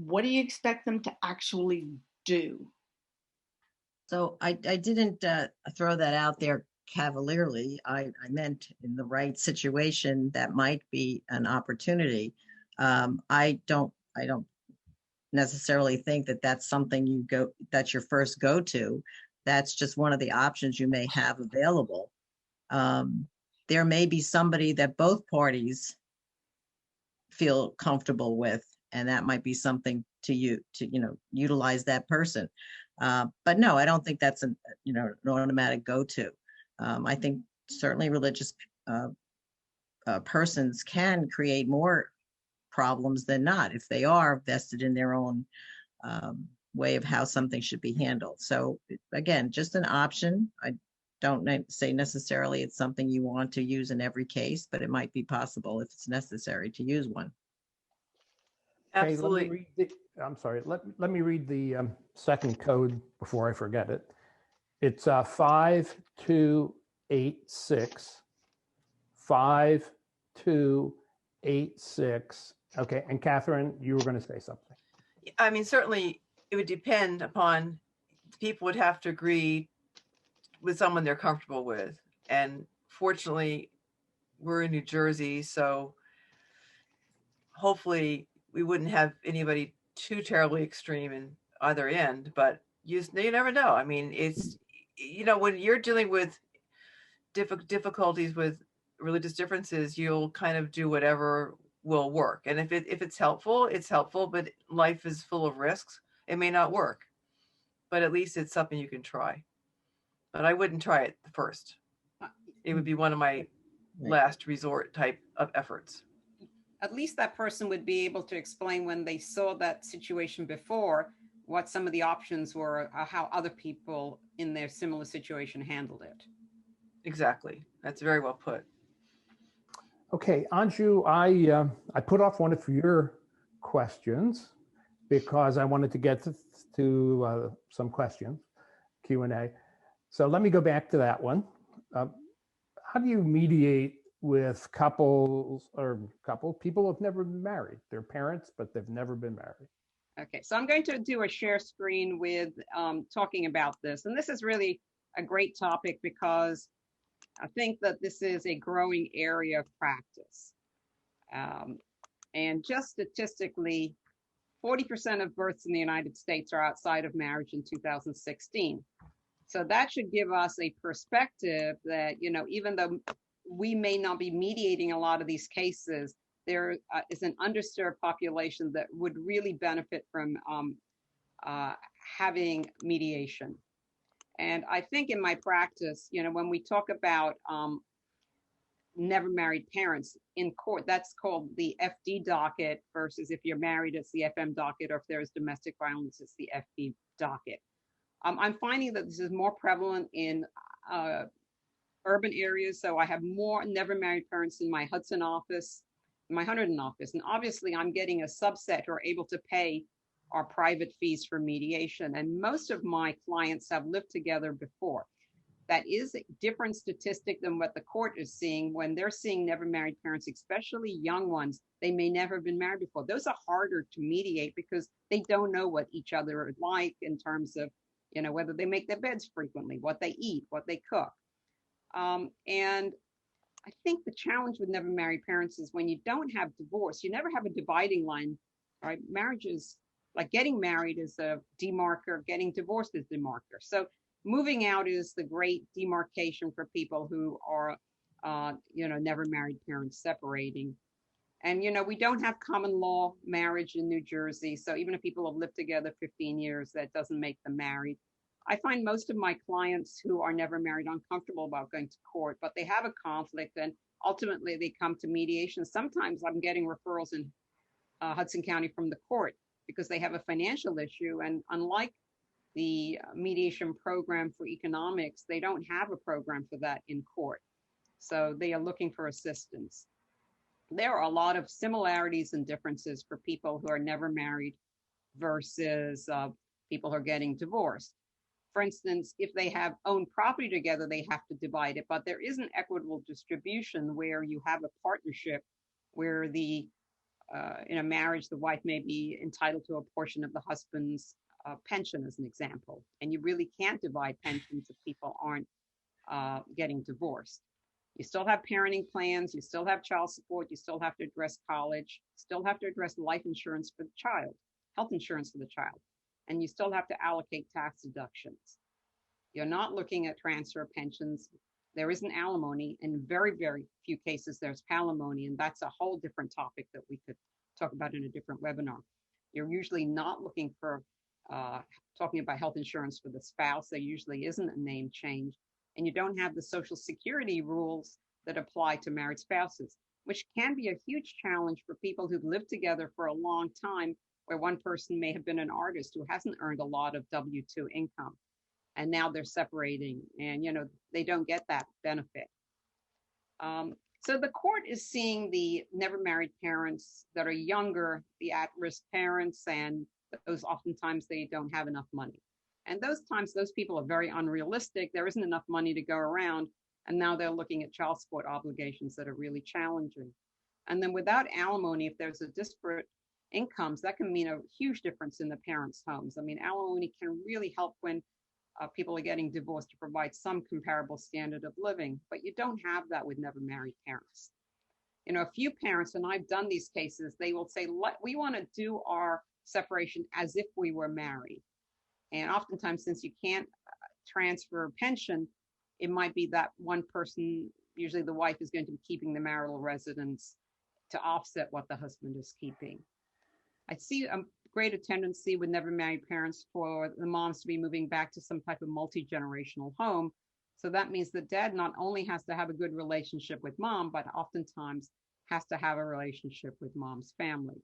what do you expect them to actually do? So I didn't throw that out there cavalierly. I meant in the right situation that might be an opportunity. I don't necessarily think that that's something that's your first go-to. That's just one of the options you may have available. There may be somebody that both parties feel comfortable with, and that might be something to utilize that person. But no, I don't think that's an automatic go-to. I think certainly religious persons can create more problems than not if they are vested in their own way of how something should be handled. So again, just an option. I don't say necessarily it's something you want to use in every case, but it might be possible if it's necessary to use one. Absolutely. Okay, let me read the second code before I forget it. It's 5286. 5286. Okay, and Catherine, you were going to say something. I mean, certainly it would depend upon, people would have to agree with someone they're comfortable with. And fortunately, we're in New Jersey, so hopefully we wouldn't have anybody too terribly extreme in either end, but you never know. I mean, it's, when you're dealing with difficulties with religious differences, you'll kind of do whatever will work. And if it's helpful, it's helpful, but life is full of risks. It may not work, but at least it's something you can try. But I wouldn't try it first. It would be one of my last resort type of efforts. At least that person would be able to explain when they saw that situation before, what some of the options were, how other people in their similar situation handled it. Exactly. That's very well put. Okay, Anju, I put off one of your questions because I wanted to get to some questions, Q&A. So let me go back to that one. How do you mediate with people who have never been married? They're parents, but they've never been married. Okay, so I'm going to do a share screen with talking about this. And this is really a great topic because I think that this is a growing area of practice. And just statistically, 40% of births in the United States are outside of marriage in 2016. So that should give us a perspective that, even though we may not be mediating a lot of these cases, there is an underserved population that would really benefit from having mediation. And I think in my practice, when we talk about never married parents in court, that's called the FD docket versus if you're married, it's the FM docket, or if there's domestic violence, it's the FP docket. I'm finding that this is more prevalent in urban areas. So I have more never married parents in my Hudson office, my Hunterdon office. And obviously I'm getting a subset who are able to pay our private fees for mediation. And most of my clients have lived together before. That is a different statistic than what the court is seeing when they're seeing never married parents, especially young ones. They may never have been married before. Those are harder to mediate because they don't know what each other are like in terms of, whether they make their beds frequently, what they eat, what they cook. And I think the challenge with never married parents is when you don't have divorce, you never have a dividing line, right? Marriage is like getting married is a demarker, getting divorced is a demarker. So moving out is the great demarcation for people who are, never married parents separating. And, we don't have common law marriage in New Jersey. So even if people have lived together 15 years, that doesn't make them married. I find most of my clients who are never married uncomfortable about going to court, but they have a conflict and ultimately they come to mediation. Sometimes I'm getting referrals in Hudson County from the court because they have a financial issue. And unlike the mediation program for economics, they don't have a program for that in court. So they are looking for assistance. There are a lot of similarities and differences for people who are never married versus people who are getting divorced. For instance, if they have owned property together, they have to divide it, but there is an equitable distribution where you have a partnership where the in a marriage, the wife may be entitled to a portion of the husband's pension, as an example. And you really can't divide pensions if people aren't getting divorced. You still have parenting plans, you still have child support, you still have to address college, still have to address life insurance for the child, health insurance for the child, and you still have to allocate tax deductions. You're not looking at transfer of pensions. There isn't alimony. In very, very few cases, there's palimony, and that's a whole different topic that we could talk about in a different webinar. You're usually not looking for talking about health insurance for the spouse. There usually isn't a name change. And you don't have the Social Security rules that apply to married spouses, which can be a huge challenge for people who've lived together for a long time, where one person may have been an artist who hasn't earned a lot of W-2 income. And now they're separating and, you know, they don't get that benefit. So the court is seeing the never married parents that are younger, the at-risk parents, and those oftentimes they don't have enough money. And those times, those people are very unrealistic. There isn't enough money to go around. And now they're looking at child support obligations that are really challenging. And then without alimony, if there's a disparate incomes, that can mean a huge difference in the parents' homes. I mean, alimony can really help when people are getting divorced to provide some comparable standard of living, but you don't have that with never married parents. You know, a few parents, and I've done these cases, they will say, we want to do our separation as if we were married. And oftentimes, since you can't transfer a pension, it might be that one person, usually the wife, is going to be keeping the marital residence to offset what the husband is keeping. I see a greater tendency with never married parents for the moms to be moving back to some type of multi-generational home. So that means the dad not only has to have a good relationship with mom, but oftentimes has to have a relationship with mom's family.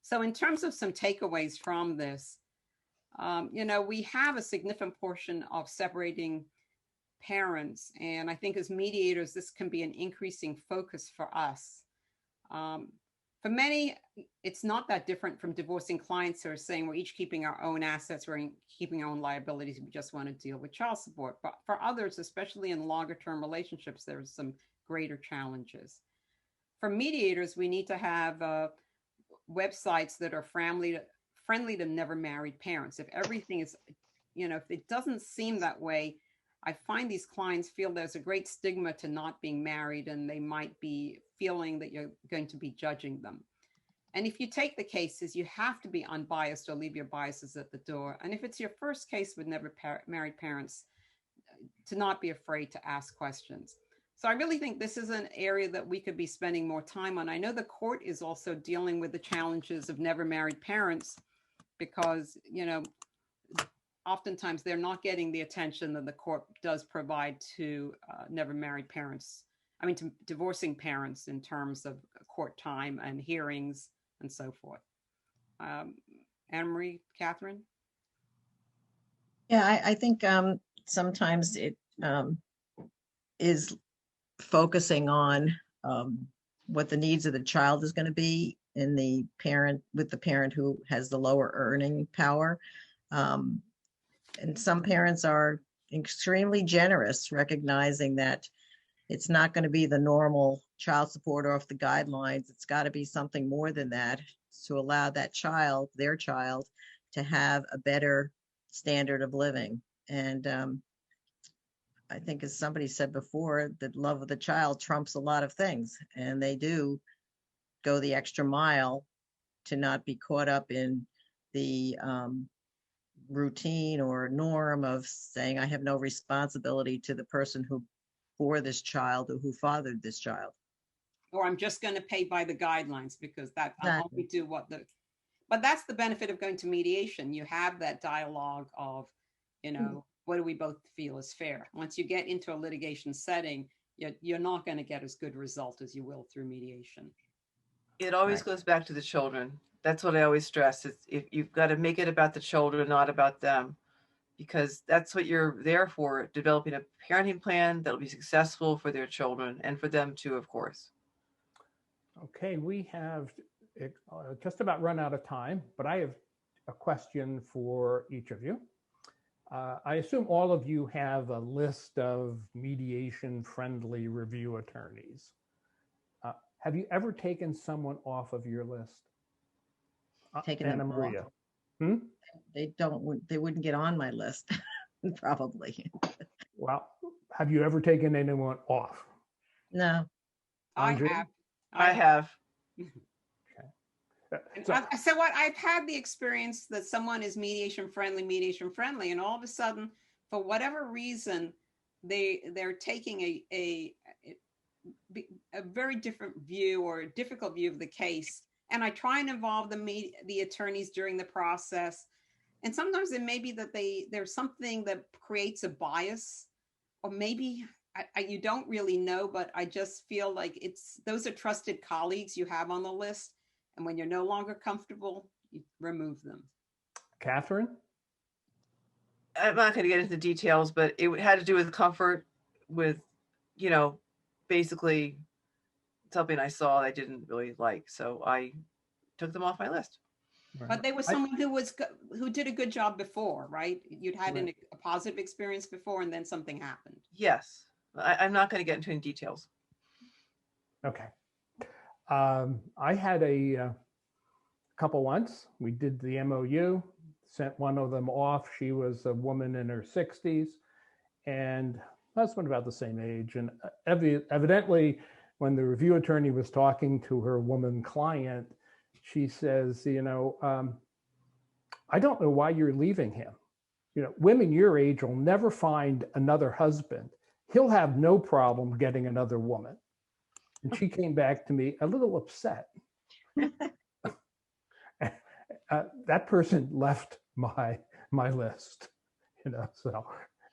So in terms of some takeaways from this, you know, we have a significant portion of separating parents. And I think as mediators, this can be an increasing focus for us. For many, it's not that different from divorcing clients who are saying we're each keeping our own assets, we're keeping our own liabilities, we just want to deal with child support. But for others, especially in longer term relationships, there's some greater challenges. For mediators, we need to have websites that are friendly to never married parents. If everything is, you know, if it doesn't seem that way, I find these clients feel there's a great stigma to not being married, and they might be feeling that you're going to be judging them. And if you take the cases, you have to be unbiased or leave your biases at the door. And if it's your first case with never married parents, to not be afraid to ask questions. So I really think this is an area that we could be spending more time on. I know the court is also dealing with the challenges of never married parents because, you know, oftentimes they're not getting the attention that the court does provide to never married parents. I mean, to divorcing parents in terms of court time and hearings and so forth. Anne-Marie, Catherine? Yeah, I think sometimes it is focusing on what the needs of the child is going to be in the parent, with the parent who has the lower earning power. And some parents are extremely generous, recognizing that it's not going to be the normal child support off the guidelines. It's got to be something more than that to allow that child, their child, to have a better standard of living. And I think, as somebody said before, the love of the child trumps a lot of things. And they do go the extra mile to not be caught up in the routine or norm of saying, I have no responsibility to the person who bore this child or who fathered this child. Or I'm just going to pay by the guidelines because that I'll only do what the, but that's the benefit of going to mediation. You have that dialogue of What do we both feel is fair? Once you get into a litigation setting, you're not going to get as good result as you will through mediation. It always goes back to the children. That's what I always stress. It's, if you've got to make it about the children, not about them, because that's what you're there for, developing a parenting plan that'll be successful for their children and for them too, of course. Okay, we have just about run out of time, but I have a question for each of you. I assume all of you have a list of mediation-friendly review attorneys. Have you ever taken someone off of your list? Taken Anna them Maria. off. They wouldn't get on my list, probably. Well, have you ever taken anyone off? No. Andrea? I have. So what I've had the experience that someone is mediation friendly, and all of a sudden, for whatever reason, they're taking a very different view or a difficult view of the case. And I try and involve the attorneys during the process. And sometimes it may be that there's something that creates a bias, or maybe you don't really know, but I just feel like those are trusted colleagues you have on the list. And when you're no longer comfortable, you remove them. Catherine? I'm not going to get into the details, but it had to do with comfort with, basically something I saw I didn't really like. So I took them off my list. Right. But they were someone who did a good job before, right? You'd had Right. a positive experience before, and then something happened. Yes. I'm not going to get into any details. Okay. I had a couple once. We did the MOU, sent one of them off. She was a woman in her 60s and husband about the same age. And evidently, when the review attorney was talking to her woman client, she says, I don't know why you're leaving him. Women your age will never find another husband. He'll have no problem getting another woman. And she came back to me a little upset. That person left my list, so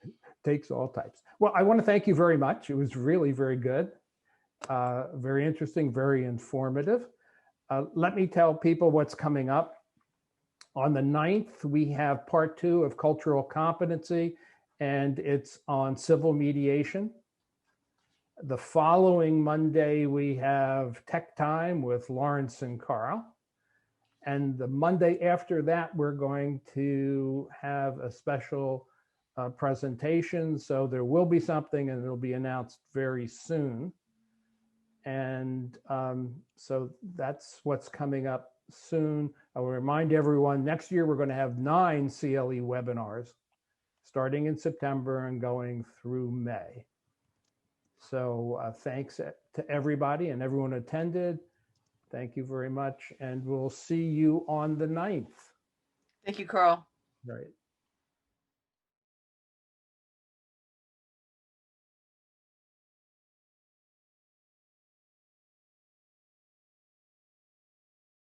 it takes all types. Well, I want to thank you very much. It was really very good, very interesting, very informative. Let me tell people what's coming up. On the 9th, we have part 2 of cultural competency, and it's on civil mediation. The following Monday, we have tech time with Lawrence and Carl. And the Monday after that, we're going to have a special presentation. So there will be something, and it'll be announced very soon. And so that's what's coming up soon. I will remind everyone, next year, we're going to have 9 CLE webinars starting in September and going through May. So thanks to everybody and everyone attended. Thank you very much. And we'll see you on the 9th. Thank you, Carl. Right.